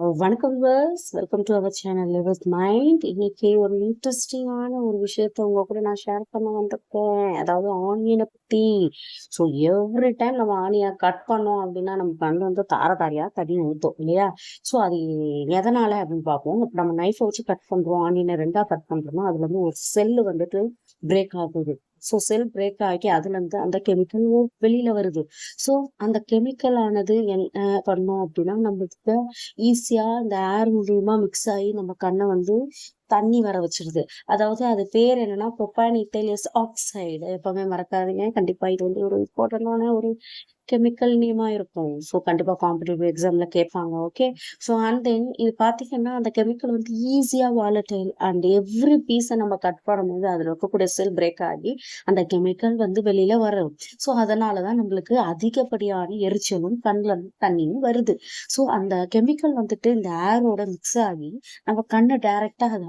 வணக்கம் viewers, welcome to our channel Livers Mind. இன்னைக்கு ஒரு இன்ட்ரெஸ்டிங்கான ஒரு விஷயத்த உங்க கூட நான் ஷேர் பண்ண வந்திருக்கேன். அதாவது ஆனியனை பத்தி. ஸோ எவ்ரி டைம் நம்ம ஆனியன் கட் பண்ணோம் அப்படின்னா நம்ம கண்ணு வந்து தார தாரையா தண்ணி ஊற்றும் இல்லையா? ஸோ அது எதனால அப்படின்னு பார்ப்போம். இப்ப நம்ம நைஃபை வச்சு கட் பண்றோம், ஆனியனை ரெண்டா கட் பண்றோம்னா அதுல இருந்து ஒரு செல்லு வந்துட்டு பிரேக் ஆகுது. ஸோ செல் பிரேக் ஆகி அதுல இருந்து அந்த கெமிக்கல் வெளியில வருது. ஸோ அந்த கெமிக்கல் ஆனது என்ன பண்ணோம் அப்படின்னா நம்மளுக்கு ஈஸியா இந்த ஏர் மூலியமா மிக்ஸ் ஆகி நம்ம கண்ணை வந்து தண்ணி வர வச்சிருது. அதாவது அது பேர் என்னன்னா ப்ரொப்பானிட்டேலியஸ் ஆக்சைடு. எப்பவுமே மறக்காதீங்க. கண்டிப்பா இது வந்து ஒரு இம்பார்ட்டன்டான ஒரு கெமிக்கல் நேமா இருக்கும். ஸோ கண்டிப்பா காம்படிட்டிவ் எக்ஸாம்ல கேட்பாங்க. ஓகே. ஸோ அண்ட் தென் இது பார்த்தீங்கன்னா அந்த கெமிக்கல் வந்து ஈஸியா வாலட்டைல் அண்ட் எவ்ரி பீஸை நம்ம கட் பண்ணும்போது அதில் இருக்கக்கூடிய செல் பிரேக் ஆகி அந்த கெமிக்கல் வந்து வெளியில வரும். ஸோ அதனாலதான் நம்மளுக்கு அதிகப்படியான எரிச்சலும் கண்ணுல இருந்து தண்ணியும் வருது. ஸோ அந்த கெமிக்கல் வந்துட்டு இந்த ஏரோட மிக்ஸ் ஆகி நம்ம கண்ணை டைரக்டா அதை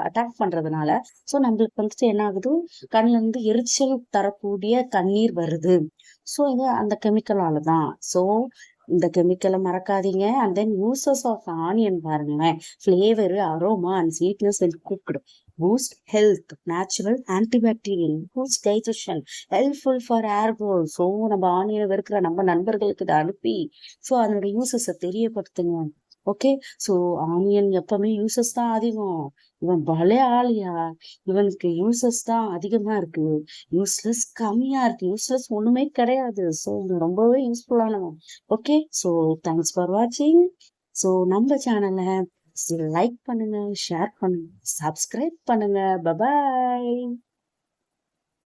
அட்டாக் பண்றதுனால ஸோ நம்மளுக்கு வந்துட்டு என்ன ஆகுது, கண்ணுல இருந்து எரிச்சல் தரக்கூடிய கண்ணீர் வருது. ஸோ இது அந்த கெமிக்கலால தான். ஸோ இந்த கெமிக்கலை மறக்காதீங்க. And then uses of onion பாருங்களேன். Flavour, aroma and sweetness when cooked. Boost health, natural antibacterial, boost digestion, helpful for hair growth. So நம்ம ஆனியனை வெறுக்கிற நம்ம நண்பர்களுக்கு இதை அனுப்பி ஸோ அதனோட யூசஸை தெரியப்படுத்துங்க. ஓகே. ஸோ ஆனியன் எப்பவுமே யூசஸ் தான் அதிகம். இவன் பலே ஆளியா, இவனுக்கு யூசஸ் தான் அதிகமா இருக்கு, யூஸ்லெஸ் கம்மியா இருக்கு. யூஸ்லெஸ் ஒண்ணுமே கிடையாது. ஸோ இது ரொம்பவே யூஸ்ஃபுல்லானவன். ஓகே. ஸோ தேங்க்ஸ் ஃபார் வாட்சிங். ஸோ நம்ம சேனலை லைக் பண்ணுங்க, ஷேர் பண்ணுங்க, சப்ஸ்கிரைப் பண்ணுங்க. பபாய்.